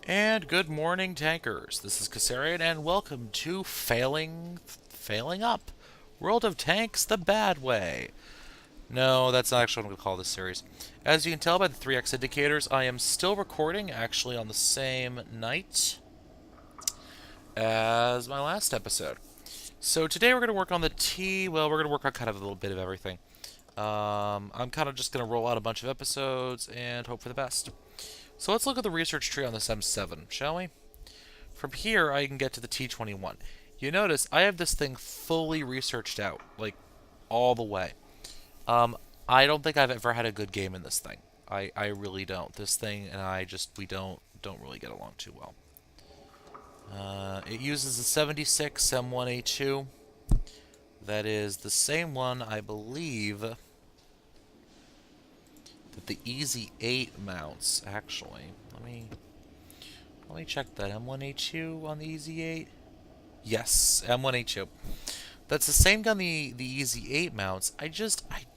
And good morning, tankers. This is Kassarian, and welcome to Failing Up, World of Tanks the Bad Way. No, that's not actually what I'm going to call this series. As you can tell by the 3x indicators, I am still recording, actually on the same night as my last episode. So today we're going to work on the T. Well, we're going to work on kind of a little bit of everything. I'm kind of just going to roll out a bunch of episodes and hope for the best. So let's look at the research tree on this M7, shall we? From here, I can get to the T21. You notice I have this thing fully researched out, like all the way. I don't think I've ever had a good game in this thing. I really don't. This thing and I we don't really get along too well. It uses a 76 M1A2. That is the same one, I believe, that the Easy 8 mounts, actually. Let me check that. M1A2 on the Easy 8? Yes, M1A2. That's the same gun the Easy 8 mounts. I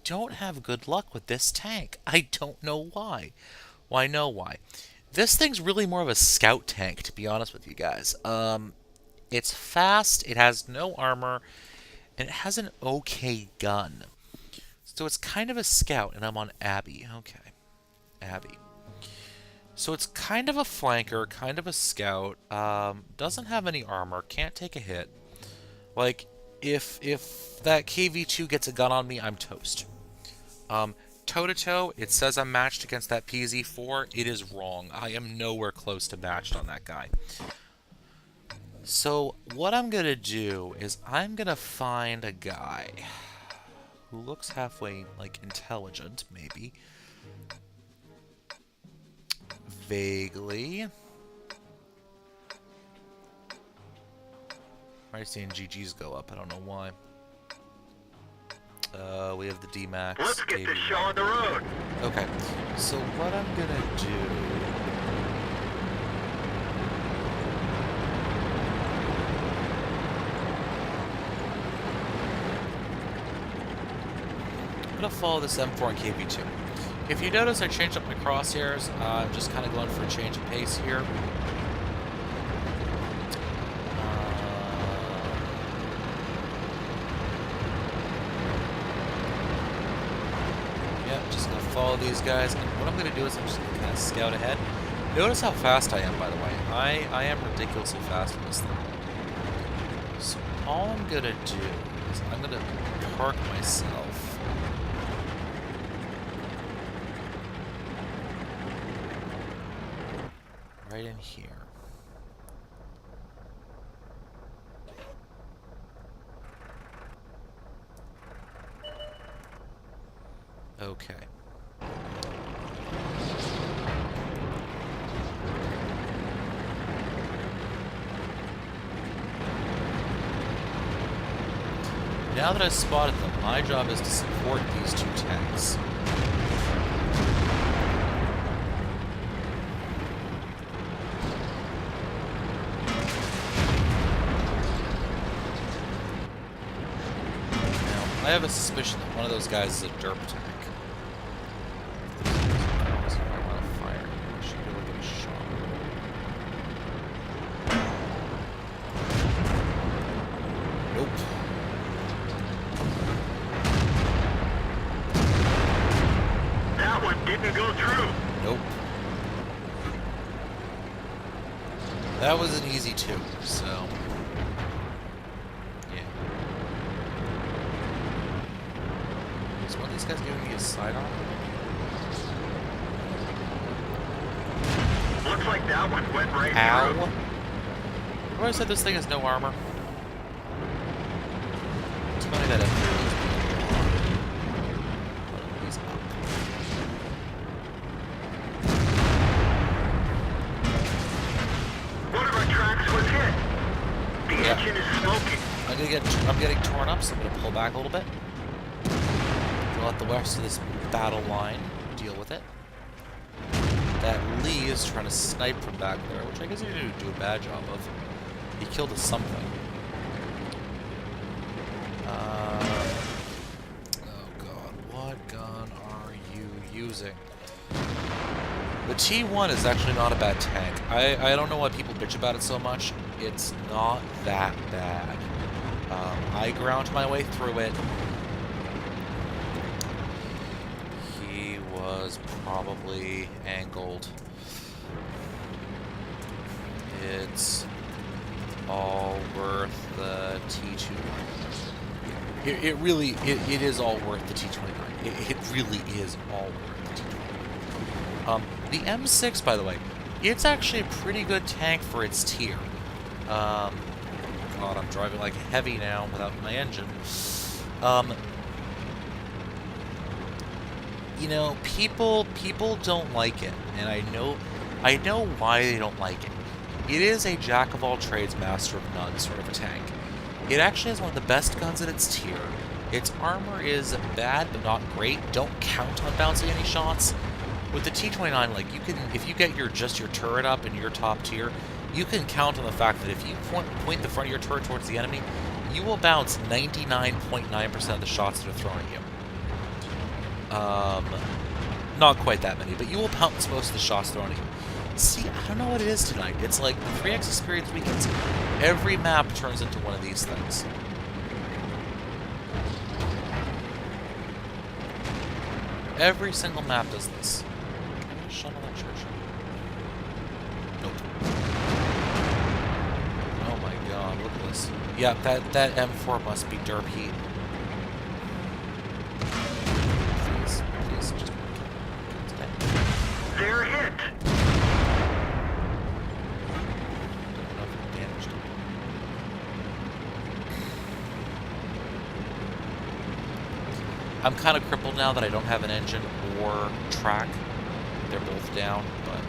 don't have good luck with this tank. I don't know why. Well, I know why. This thing's really more of a scout tank, to be honest with you guys. It's fast, it has no armor, and it has an okay gun. So it's kind of a scout, and I'm on Abby. Okay, Abby. So it's kind of a flanker, kind of a scout. Doesn't have any armor, can't take a hit. Like, if that KV2 gets a gun on me, I'm toast. Toe-to-toe, it says I'm matched against that PZ4. It is wrong. I am nowhere close to matched on that guy. So what I'm going to do is I'm going to find a guy who looks halfway, like, intelligent, maybe. Vaguely. I'm seeing GGs go up. I don't know why. We have the D-Max. Let's get this show on the road. Okay, so what I'm gonna do... I'm gonna follow this M4 and KV2. If you notice, I changed up my crosshairs. I'm just kind of going for a change of pace here. Just going to follow these guys. And what I'm going to do is I'm just going to kind of scout ahead. Notice how fast I am, by the way. I am ridiculously fast in this thing. So all I'm going to do is I'm going to park myself. Right in here. Okay. Now that I've spotted them, my job is to support these two tanks. Now, I have a suspicion that one of those guys is a derp tank. That was an easy 2, so yeah. Is one of these guys giving me a sidearm? Looks like that one went right Ow. through. Remember I said this thing has no armor? It's funny that he's up. One of our tracks was hit. The engine is smoking. I'm getting torn up, so I'm gonna pull back a little bit. We'll let the rest of this battle line deal with it. That Lee is trying to snipe from back there, which I guess he didn't do a bad job of. He killed us something. Oh god, what gun are you using? The T1 is actually not a bad tank. I don't know why people bitch about it so much. It's not that bad. I ground my way through it. He was probably angled. It's all worth the T2. It really is all worth the T29. It really is all worth the T29. The M6, by the way, it's actually a pretty good tank for its tier. God, I'm driving like heavy now without my engine. You know, people don't like it, and I know why they don't like it. It is a jack of all trades, master of none sort of a tank. It actually has one of the best guns in its tier. Its armor is bad but not great. Don't count on bouncing any shots. With the T29, like you can, if you get your turret up in your top tier, you can count on the fact that if you point the front of your turret towards the enemy, you will bounce 99.9% of the shots that are thrown at you. Not quite that many, but you will bounce most of the shots thrown at you. See, I don't know what it is tonight. It's like the 3X Experience weekends. Every map turns into one of these things. Every single map does this. Can I shut on that church? Nope. Oh my god, look at this. Yeah, that M4 must be derp heat. Please, just... They're hit. I'm kind of crippled now that I don't have an engine or track. They're both down, but...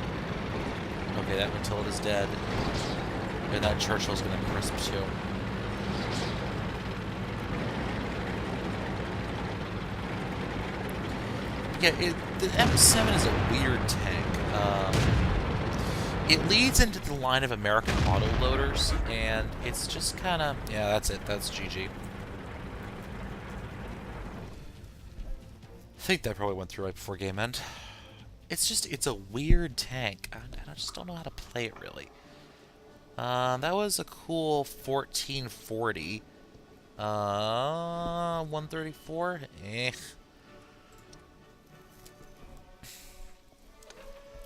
Okay, that Matilda is dead. And that Churchill's gonna crisp too. Yeah, the M7 is a weird tank. It leads into the line of American autoloaders, and it's just kind of... Yeah, that's it. That's GG. I think that probably went through right before game end. It's a weird tank. I just don't know how to play it, really. That was a cool 1440. 134? Eh.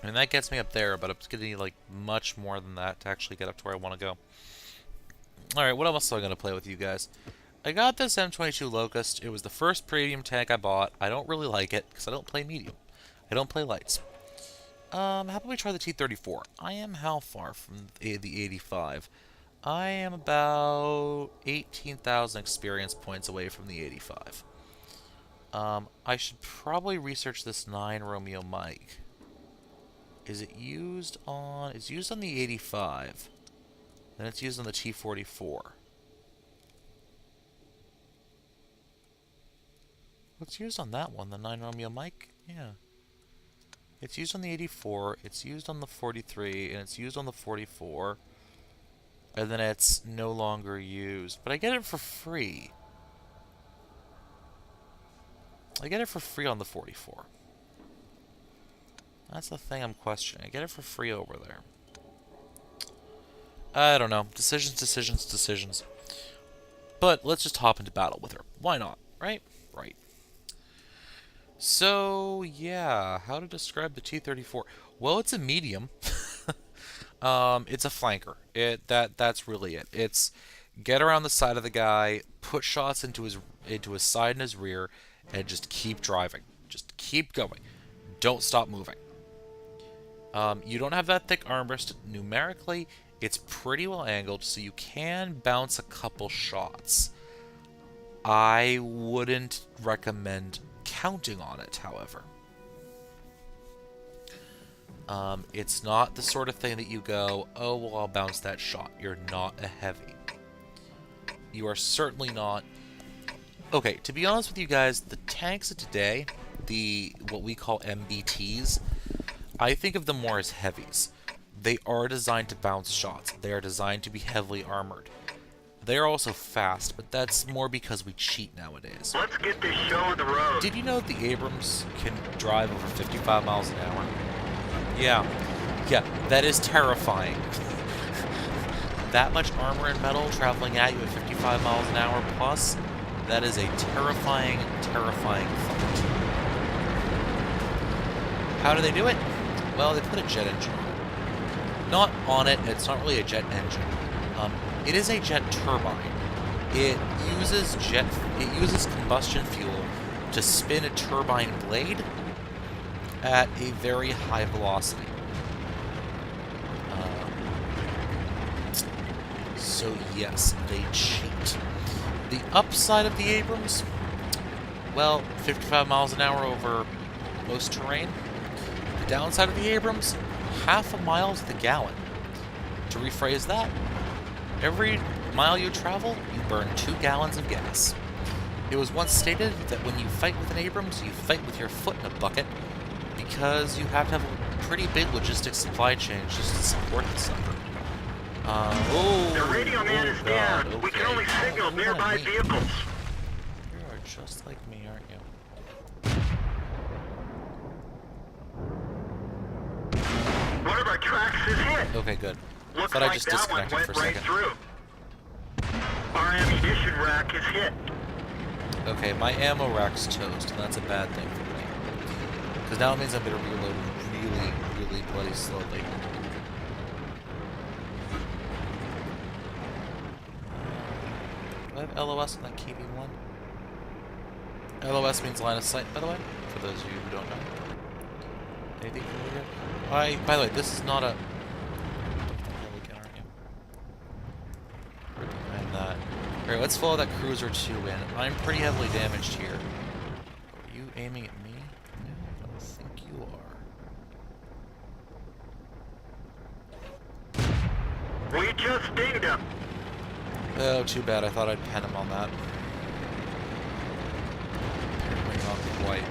I mean, that gets me up there, but it's going to need, like, much more than that to actually get up to where I want to go. Alright, what else am I going to play with you guys? I got this M22 Locust. It was the first premium tank I bought. I don't really like it, because I don't play medium. I don't play lights. How about we try the T-34? I am how far from the 85? I am about 18,000 experience points away from the 85. I should probably research this 9 Romeo Mike. Is it used on... It's used on the 85. Then it's used on the T-44. What's used on that one? The 9 Romeo Mike? Yeah. It's used on the 84, it's used on the 43, and it's used on the 44. And then it's no longer used. But I get it for free. I get it for free on the 44. That's the thing I'm questioning. I get it for free over there. I don't know. Decisions. But let's just hop into battle with her. Why not? Right? Right. So, yeah. How to describe the T-34? Well, it's a medium. It's a flanker. That's really it. It's get around the side of the guy, put shots into his side and his rear, and just keep driving. Just keep going. Don't stop moving. You don't have that thick armrest. Numerically, it's pretty well angled, so you can bounce a couple shots. I wouldn't recommend counting on it, however. It's not the sort of thing that you go, oh, well, I'll bounce that shot. You're not a heavy. You are certainly not... Okay, to be honest with you guys, the tanks of today, what we call MBTs, I think of them more as heavies. They are designed to bounce shots. They are designed to be heavily armored. They are also fast, but that's more because we cheat nowadays. Let's get this show on the road. Did you know that the Abrams can drive over 55 miles an hour? Yeah. Yeah, that is terrifying. That much armor and metal traveling at you at 55 miles an hour plus, that is a terrifying, terrifying thought. How do they do it? Well, they put a jet engine on it. Not on it, it's not really a jet engine. It is a jet turbine. It uses combustion fuel to spin a turbine blade at a very high velocity. So yes, they cheat. The upside of the Abrams, well, 55 miles an hour over most terrain. The downside of the Abrams, half a mile to the gallon. To rephrase that, every mile you travel, you burn 2 gallons of gas. It was once stated that when you fight with an Abrams, you fight with your foot in a bucket, because you have to have a pretty big logistics supply chain just to support the sucker. The radio man is down. Okay. We can only signal nearby vehicles. You are just like me, aren't you? One of our tracks is hit. Okay, good. Looks Thought like I just that one disconnected went for a right second. through. Our ammunition rack is hit. Okay, my ammo rack's toast, and that's a bad thing for me. Because now it means I'm going to reload really, really bloody slowly. Do I have LOS on that KV-1? LOS means line of sight, by the way, for those of you who don't know. Anything familiar? By the way, this is not a... Behind that. Alright, let's follow that Cruiser 2 in. I'm pretty heavily damaged here. Are you aiming at me? No, I don't think you are. We just dinged him. Oh, too bad. I thought I'd pen him on that. Apparently not quite.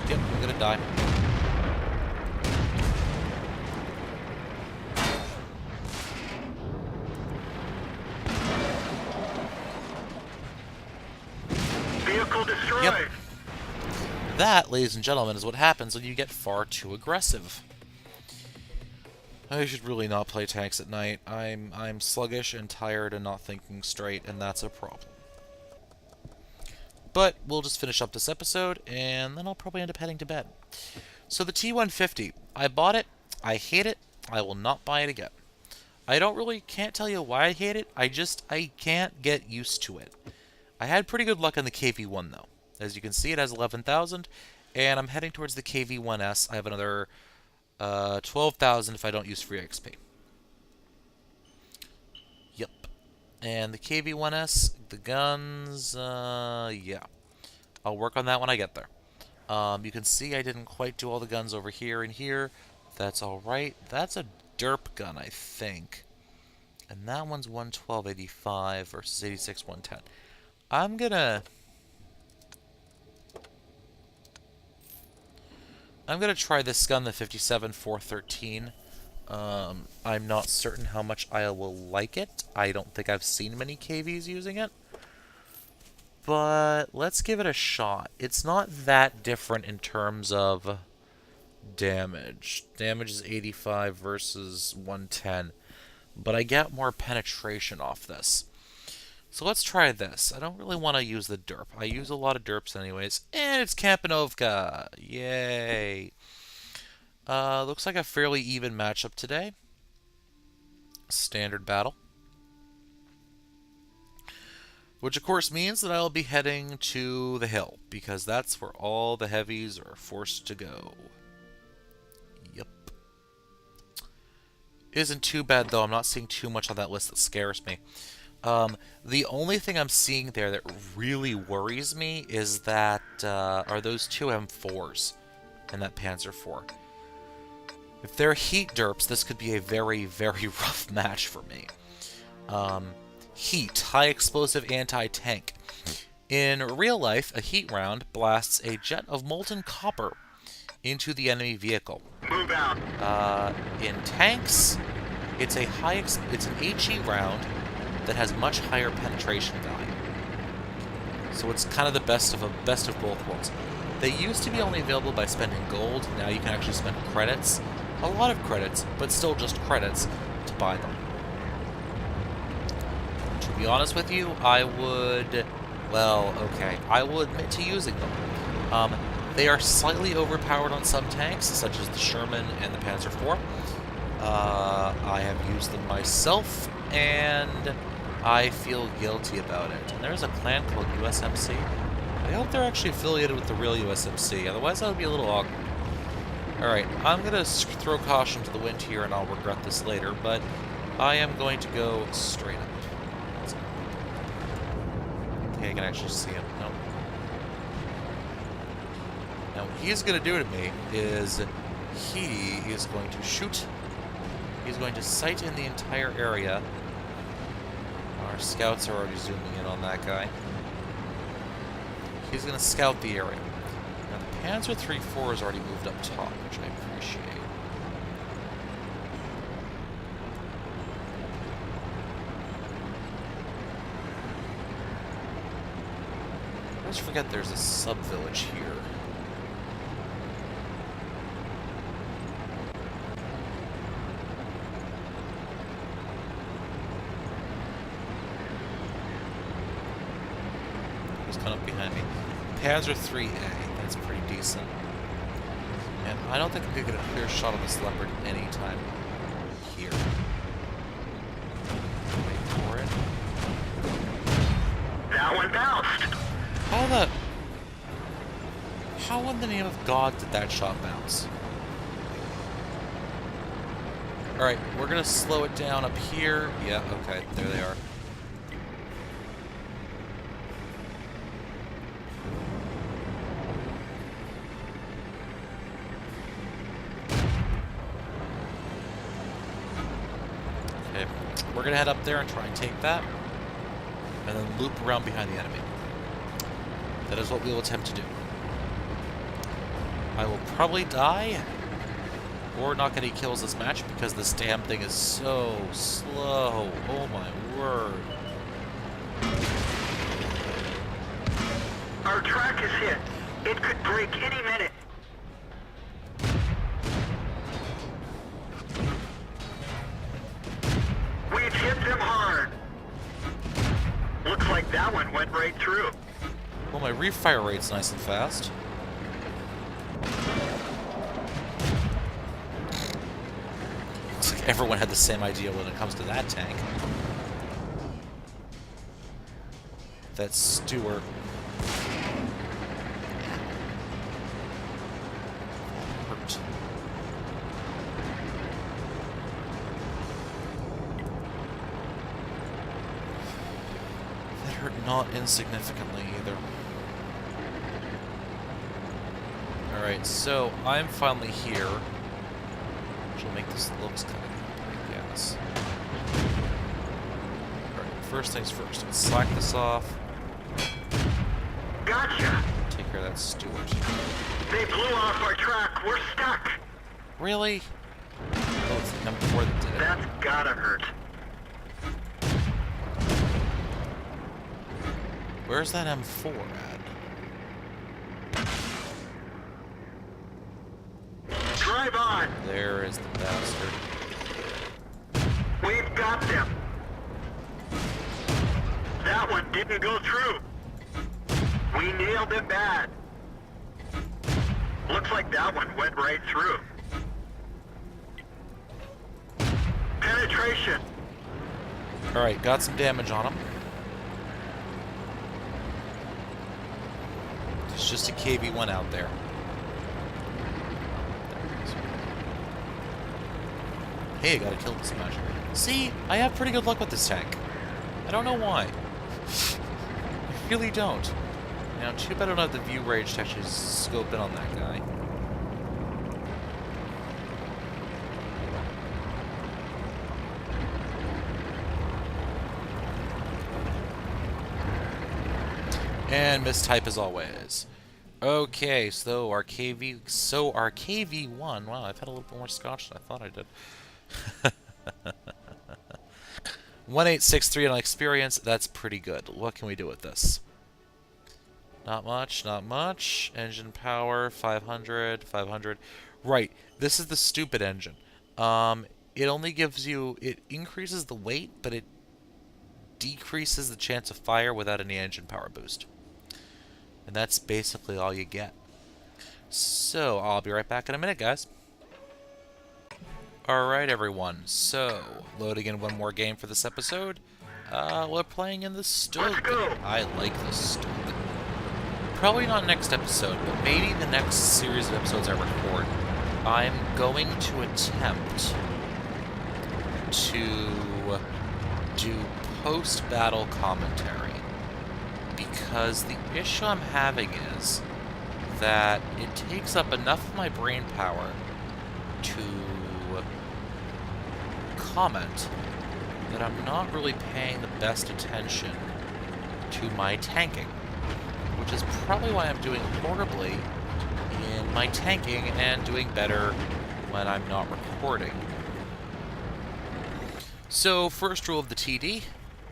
Yep, I'm gonna die. Vehicle destroyed. Yep. That, ladies and gentlemen, is what happens when you get far too aggressive. I should really not play tanks at night. I'm sluggish and tired and not thinking straight, and that's a problem. But we'll just finish up this episode, and then I'll probably end up heading to bed. So the T-150, I bought it. I hate it. I will not buy it again. Can't tell you why I hate it. I can't get used to it. I had pretty good luck on the KV-1, though. As you can see, it has 11,000, and I'm heading towards the KV-1S. I have another 12,000 if I don't use free XP. Yep. And the KV-1S, the guns, yeah. I'll work on that when I get there. You can see I didn't quite do all the guns over here and here. That's alright. That's a derp gun, I think. And that one's 112.85 versus 86.110. I'm gonna try this gun, the 57-413. I'm not certain how much I will like it. I don't think I've seen many KVs using it. But let's give it a shot. It's not that different in terms of damage. Damage is 85 versus 110. But I get more penetration off this. So let's try this. I don't really want to use the derp. I use a lot of derps anyways. And it's Kampanovka! Yay! Looks like a fairly even matchup today. Standard battle. Which of course means that I'll be heading to the hill, because that's where all the heavies are forced to go. Yep. Isn't too bad though. I'm not seeing too much on that list that scares me. The only thing I'm seeing there that really worries me is that, are those two M4s in that Panzer IV. If they're heat derps, this could be a very, very rough match for me. Heat, high explosive anti-tank. In real life, a heat round blasts a jet of molten copper into the enemy vehicle. Move out. In tanks, it's an HE round that has much higher penetration value. So it's kind of the best of both worlds. They used to be only available by spending gold. Now you can actually spend credits. A lot of credits, but still just credits to buy them. To be honest with you, I would... Well, okay. I will admit to using them. They are slightly overpowered on some tanks, such as the Sherman and the Panzer IV. I have used them myself, and I feel guilty about it. And there's a clan called USMC. I hope they're actually affiliated with the real USMC, otherwise that would be a little awkward. Alright, I'm going to throw caution to the wind here, and I'll regret this later, but I am going to go straight up. Okay, I can actually see him. Nope. Now, what he's going to do to me is he is going to shoot. He's going to sight in the entire area. Our scouts are already zooming in on that guy. He's going to scout the area. Now, the Panzer III-4 has already moved up top, which I appreciate. I always forget there's a sub-village here. He's coming up behind me. Panzer III-A, that's pretty decent. And I don't think I could get a clear shot of this Leopard anytime here. Wait for it. That one bounced. How in the name of God did that shot bounce? Alright, we're gonna slow it down up here. Yeah, okay, there they are. Okay, we're gonna head up there and try and take that, and then loop around behind the enemy. That is what we will attempt to do. I will probably die, or not get any kills this match, because this damn thing is so slow. Oh my word. Our track is hit. It could break any minute. We've hit them hard. Looks like that one went right through. Well, my refire rate's nice and fast. Looks like everyone had the same idea when it comes to that tank. That Stewart. Hurt. That hurt not insignificantly either. Alright, so I'm finally here. Which will make this looks kind of gas. Alright, first things first. Let's slack this off. Gotcha. Take care of that Stewart. They blew off our track. We're stuck. Really? Oh, it's the M4 that did it. That's gotta hurt. Where's that M4 at? Drive on. There is the bastard. We've got them. That one didn't go through. We nailed it bad. Looks like that one went right through. Penetration. Alright, got some damage on him. There's just a KV-1 out there. Hey, I got a kill this match. See, I have pretty good luck with this tank. I don't know why. I really don't. Now, too bad I don't have the view range to actually scope in on that guy. And mistype as always. Okay, so our KV-1. Wow, I've had a little bit more scotch than I thought I did. 1863 on experience. That's pretty good. What can we do with this? Not much, not much. Engine power, 500, 500. Right, this is the stupid engine. It only gives you... It increases the weight, but it decreases the chance of fire without any engine power boost. And that's basically all you get. So, I'll be right back in a minute, guys. Alright, everyone. So, loading in one more game for this episode. We're playing in the Stug. I like the Stug. Probably not next episode, but maybe the next series of episodes I record. I'm going to attempt to do post-battle commentary. Because the issue I'm having is that it takes up enough of my brain power to comment that I'm not really paying the best attention to my tanking, which is probably why I'm doing horribly in my tanking and doing better when I'm not recording. So, first rule of the TD,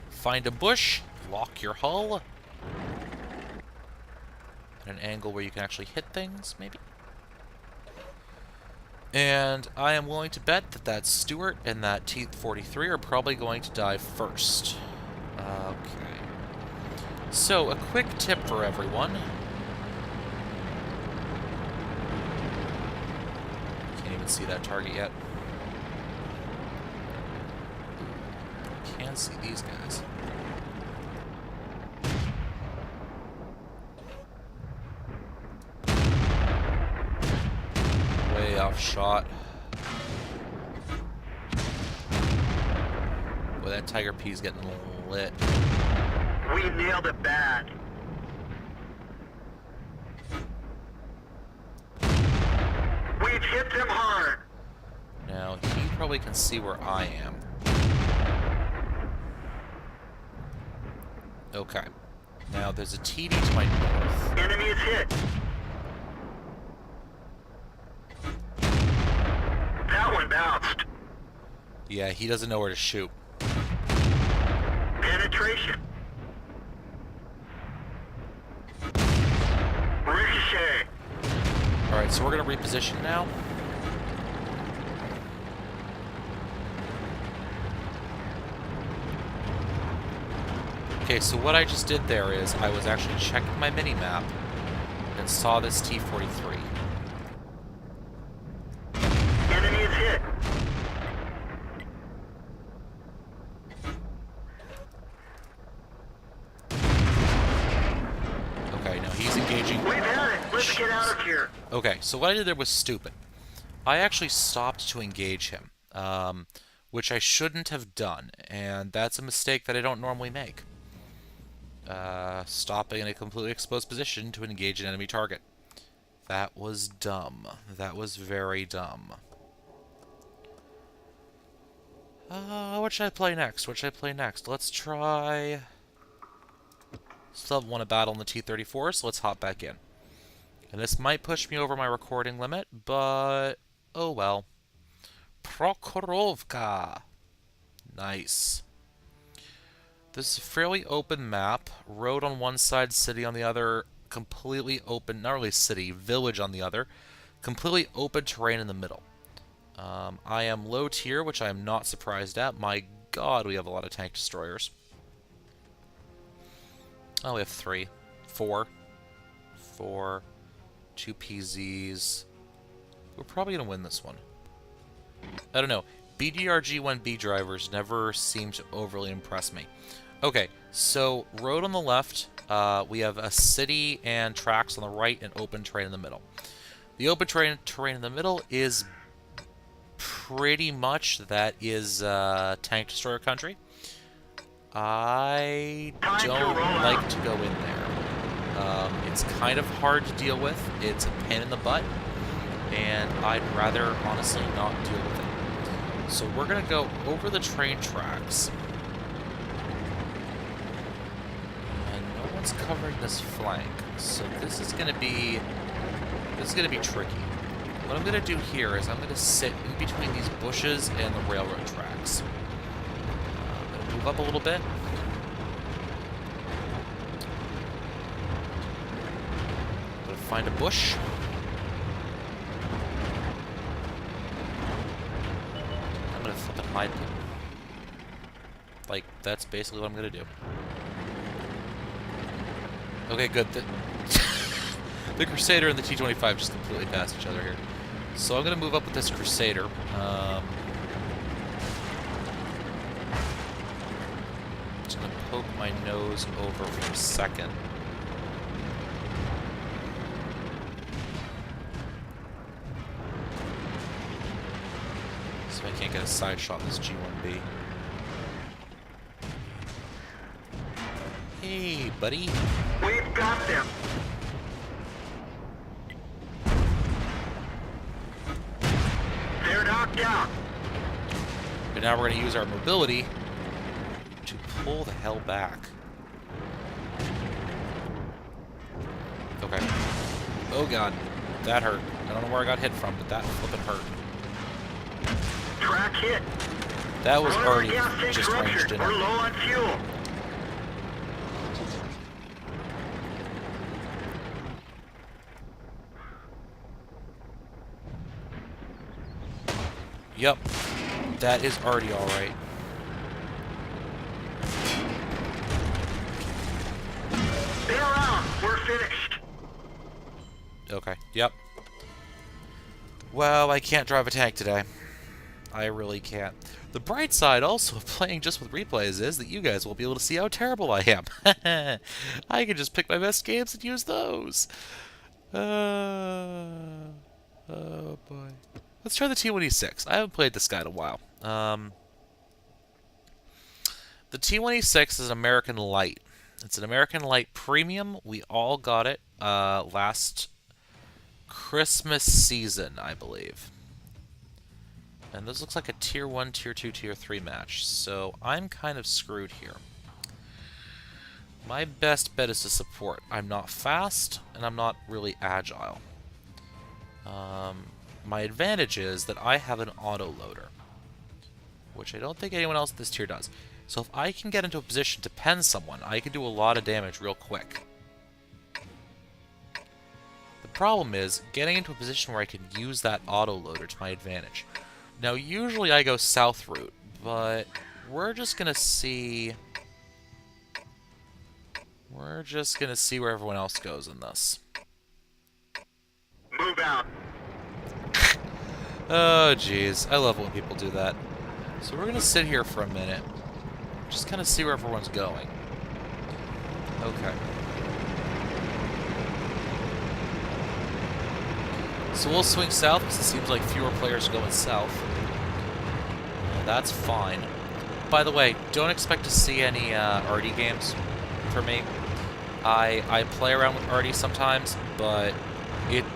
find a bush, lock your hull, at an angle where you can actually hit things, maybe. And I am willing to bet that that Stuart and that T-43 are probably going to die first. Okay. So, a quick tip for everyone. Can't even see that target yet. Can't see these guys. Way off shot. Boy, that Tiger P's getting lit. We nailed it bad. We've hit them hard. Now, he probably can see where I am. Okay. Now, there's a TD to my north. Enemy is hit. That one bounced. Yeah, he doesn't know where to shoot. Penetration. Ricochet. Alright, so we're going to reposition now. Okay, so what I just did there is I was actually checking my mini-map and saw this T-43. Enemy is hit. Okay, now he's engaging... We've had it. Let's get out of here. Okay, so what I did there was stupid. I actually stopped to engage him, which I shouldn't have done, and that's a mistake that I don't normally make. Stopping in a completely exposed position to engage an enemy target. That was dumb. That was very dumb. What should I play next? What should I play next? Let's try... Still haven't won a battle in the T-34, so let's hop back in. And this might push me over my recording limit, but... oh well. Prokhorovka. Nice. This is a fairly open map. Road on one side, city on the other. Completely open, not really city, village on the other. Completely open terrain in the middle. I am low tier, which I am not surprised at. My god, we have a lot of tank destroyers. Oh, we have 3. 4. 4. 2 PZs. We're probably going to win this one. I don't know. BDRG-1B drivers never seem to overly impress me. Okay, so road on the left, we have a city and tracks on the right and open terrain in the middle. The open terrain in the middle is pretty much that is tank destroyer country. I don't like to go in there. It's kind of hard to deal with. It's a pain in the butt, and I'd rather honestly not deal with it. So we're gonna go over the train tracks. And no one's covering this flank, so this is gonna be tricky. What I'm gonna do here is I'm gonna sit in between these bushes and the railroad tracks. I'm gonna move up a little bit. find a bush. I'm gonna flip and hide them. Like, that's basically what I'm gonna do. Okay, good. The Crusader and the T-25 just completely passed each other here. So I'm gonna move up with this Crusader. Just gonna poke my nose over for a second. So I can't get a side shot in this G1B. Hey, buddy. We've got them. They're knocked out. And now we're going to use our mobility to pull the hell back. Okay. Oh god, that hurt. I don't know where I got hit from, but that flippin' hurt. Track hit. That was Run already gas tank just ranged ruptured. in. We're low on fuel. Yep, that is already alright. They're out. We're finished. Okay, yep. Well, I can't drive a tank today. I really can't. The bright side also of playing just with replays is that you guys will be able to see how terrible I am. I can just pick my best games and use those. Oh boy. Let's try the T-26. I haven't played this guy in a while. The T-26 is an American Light. It's an American Light Premium. We all got it last Christmas season, I believe. And this looks like a Tier 1, Tier 2, Tier 3 match. So I'm kind of screwed here. My best bet is to support. I'm not fast, and I'm not really agile. My advantage is that I have an autoloader, which I don't think anyone else at this tier does. So if I can get into a position to pen someone, I can do a lot of damage real quick. The problem is getting into a position where I can use that autoloader to my advantage. Now, usually I go south route, but we're just gonna see... We're just gonna see where everyone else goes in this. Move out. Oh, jeez. I love when people do that. So we're gonna sit here for a minute. Just kind of see where everyone's going. Okay. So we'll swing south because it seems like fewer players are going south. That's fine. By the way, don't expect to see any Artie games for me. I play around with Artie sometimes, but it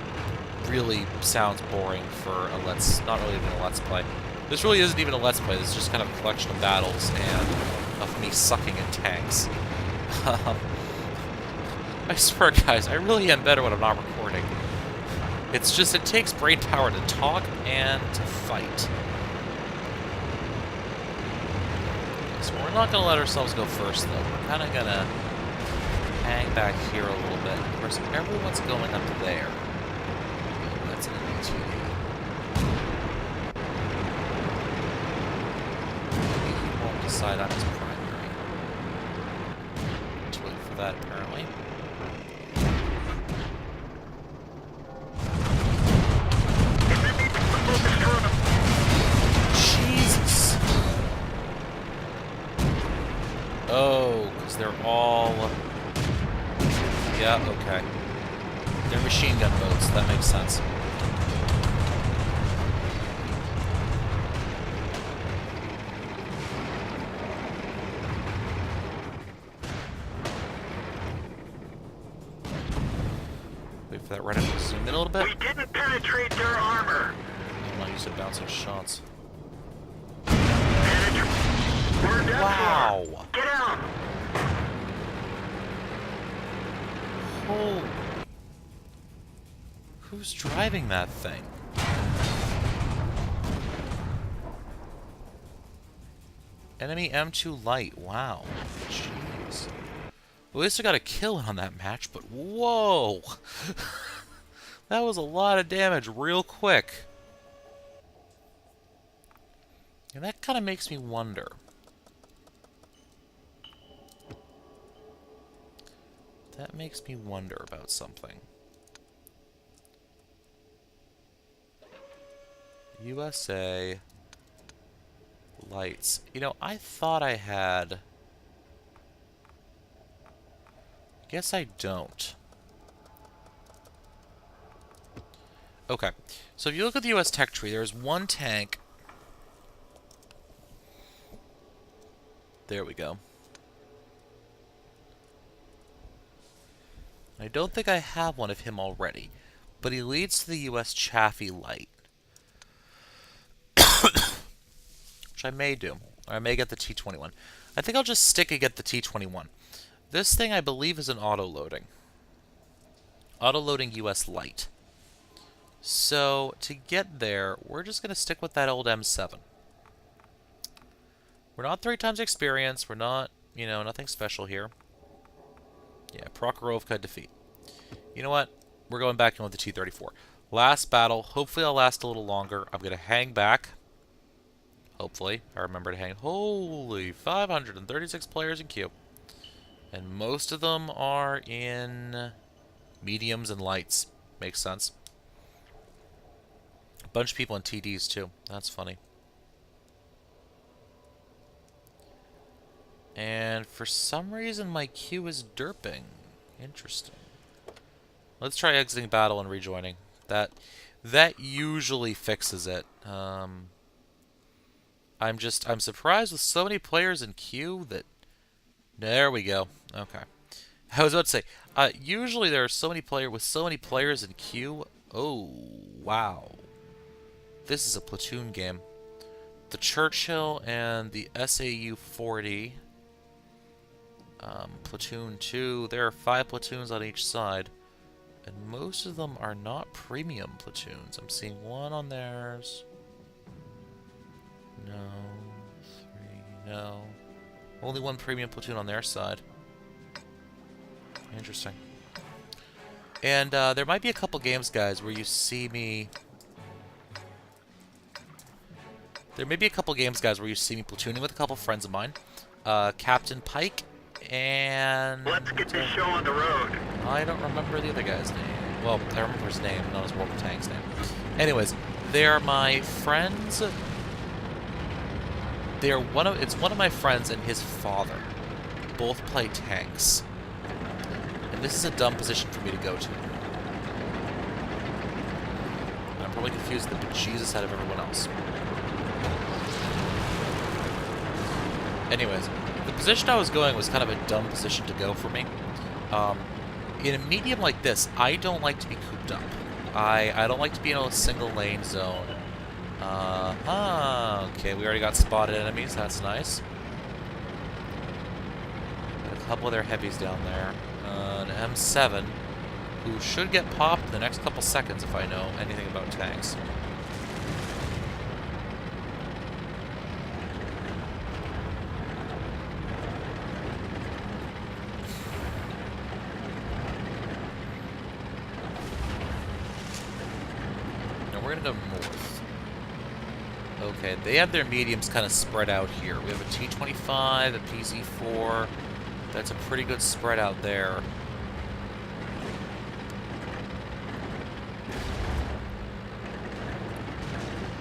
really sounds boring for a not really even a Let's Play. This really isn't even a Let's Play, this is just kind of a collection of battles and of me sucking at tanks. I swear, guys, I really am better when I'm not recording. It's just, it takes brain power to talk and to fight. So we're not going to let ourselves go first, though. We're kind of going to hang back here a little bit. Of course, everyone's going up there. That's an ATV. Maybe he won't decide on his primary. Let's wait for that, apparently. Jesus! Oh, because they're all... Yeah, okay. They're machine gun boats, that makes sense. Wait for that right up to zoom in a little bit. We didn't penetrate their armor. I'm not used to bouncing shots. We're done Wow! for. Get out! Holy... Who's driving that thing? Enemy M2 light. Wow. Jeez. Well, at least I got a kill on that match, but whoa! That was a lot of damage real quick. And that kind of makes me wonder. That makes me wonder about something. USA lights. You know, I thought I had... Guess I don't. Okay. So if you look at the US tech tree, there's one tank. There we go. I don't think I have one of him already, but he leads to the US Chaffee light. Which I may do. Or I may get the T21. I think I'll just stick and get the T21. This thing, I believe, is an auto-loading. Auto-loading US light. So, to get there, we're just going to stick with that old M7. We're not 3 times experience. We're not, you know, nothing special here. Yeah, Prokhorovka defeat. You know what? We're going back in with the T-34. Last battle. Hopefully I'll last a little longer. I'm going to hang back. Hopefully. I remember to hang. Holy, 536 players in queue. And most of them are in mediums and lights. Makes sense. A bunch of people in TDs too. That's funny. And for some reason my queue is derping. Interesting. Let's try exiting battle and rejoining. That usually fixes it. I'm surprised with so many players in queue that... There we go. Okay. I was about to say, usually there are so many players in queue. Oh, wow. This is a platoon game. The Churchill and the SAU 40. Platoon 2. There are 5 platoons on each side. And most of them are not premium platoons. I'm seeing one on theirs. No. 3. No. Only one premium platoon on their side. Interesting. And there might be a couple games, guys, where you see me... There may be a couple games, guys, where you see me platooning with a couple friends of mine. Captain Pike and... Let's get this show on the road. I don't remember the other guy's name. Well, I remember his name, not his World of Tanks name. Anyways, they're my friends... It's one of my friends and his father. Both play tanks. And this is a dumb position for me to go to. I'm probably confused the bejesus out of everyone else. Anyways, the position I was going was kind of a dumb position to go for me. In a medium like this, I don't like to be cooped up. I don't like to be in a single lane zone. Okay, we already got spotted enemies, that's nice. Got a couple of their heavies down there. An M7, who should get popped in the next couple seconds if I know anything about tanks. Now we're gonna go north. Okay, they have their mediums kind of spread out here. We have a T-25, a PZ-4. That's a pretty good spread out there.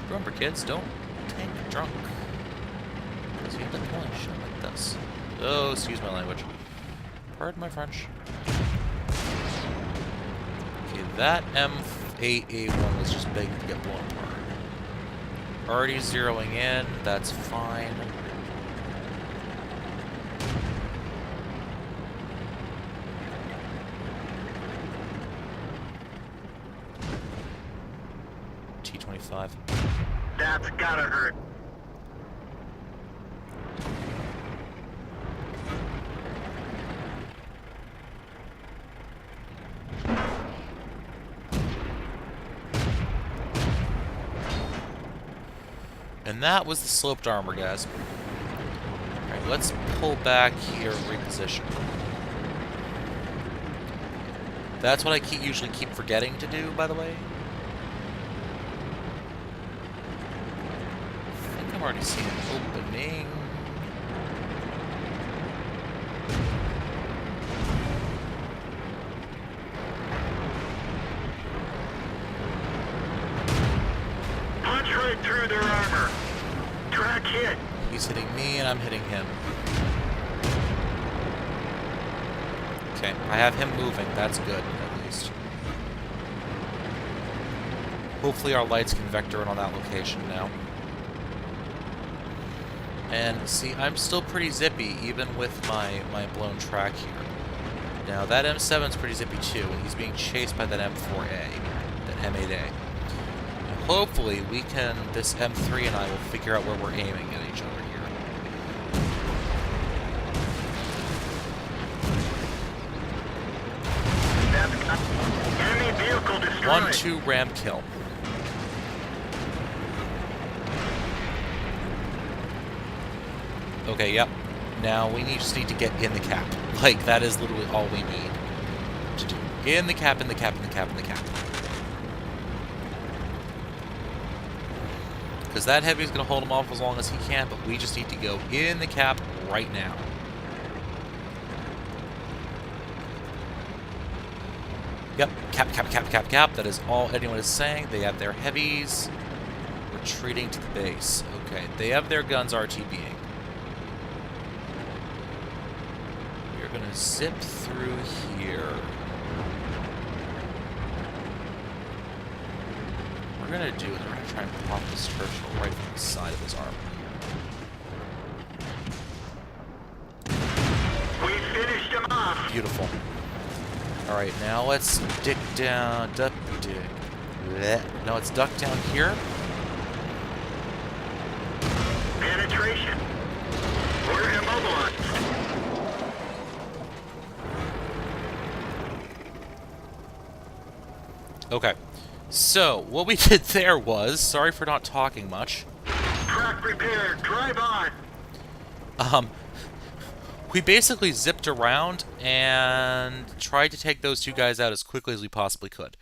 Remember, kids, don't tank drunk. Because you end up pulling shit like this. Oh, excuse my language. Pardon my French. Okay, that M8A1 was just begging to get blown apart. Already zeroing in, that's fine. T-25. That's gotta hurt. And that was the sloped armor, guys. Alright, let's pull back here and reposition. That's what I usually keep forgetting to do, by the way. I think I'm already seeing an opening. Punch right through their armor. Track hit. He's hitting me, and I'm hitting him. Okay, I have him moving. That's good, at least. Hopefully our lights can vector in on that location now. And, see, I'm still pretty zippy, even with my blown track here. Now, that M7's pretty zippy, too, and he's being chased by that M4A, that M8A. And hopefully, this M3 and I will figure out where we're aiming at each other here. Enemy vehicle destroyed. 1-2 ram kill. Okay, yep. Now we just need to get in the cap. Like, that is literally all we need to do. In the cap, in the cap, in the cap, in the cap. Because that heavy is going to hold him off as long as he can, but we just need to go in the cap right now. Yep, cap, cap, cap, cap, cap. That is all anyone is saying. They have their heavies retreating to the base. Okay, they have their guns RTBing. We're going to zip through here. What we're going to do is we're going to try and pop this Churchill right from the side of his armor. We finished him off. Beautiful. Alright, now let's dig down. Duck, dig. Blech. No, it's duck down here. Penetration. We're immobilized. Okay. So, what we did there was, sorry for not talking much. Track repaired. Drive on. We basically zipped around and tried to take those two guys out as quickly as we possibly could.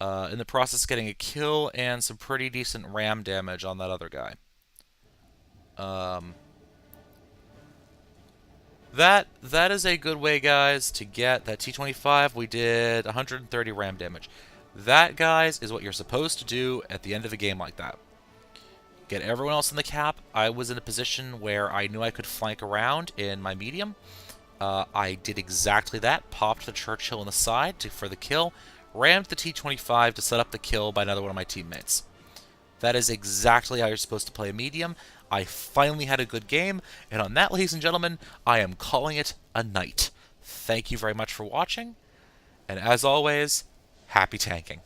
In the process, getting a kill and some pretty decent ram damage on that other guy. That is a good way, guys, to get that T-25. We did 130 ram damage. That, guys, is what you're supposed to do at the end of a game like that. Get everyone else in the cap. I was in a position where I knew I could flank around in my medium. I did exactly that. Popped the Churchill on the side for the kill. Rammed the T-25 to set up the kill by another one of my teammates. That is exactly how you're supposed to play a medium. I finally had a good game. And on that, ladies and gentlemen, I am calling it a night. Thank you very much for watching. And as always, happy tanking.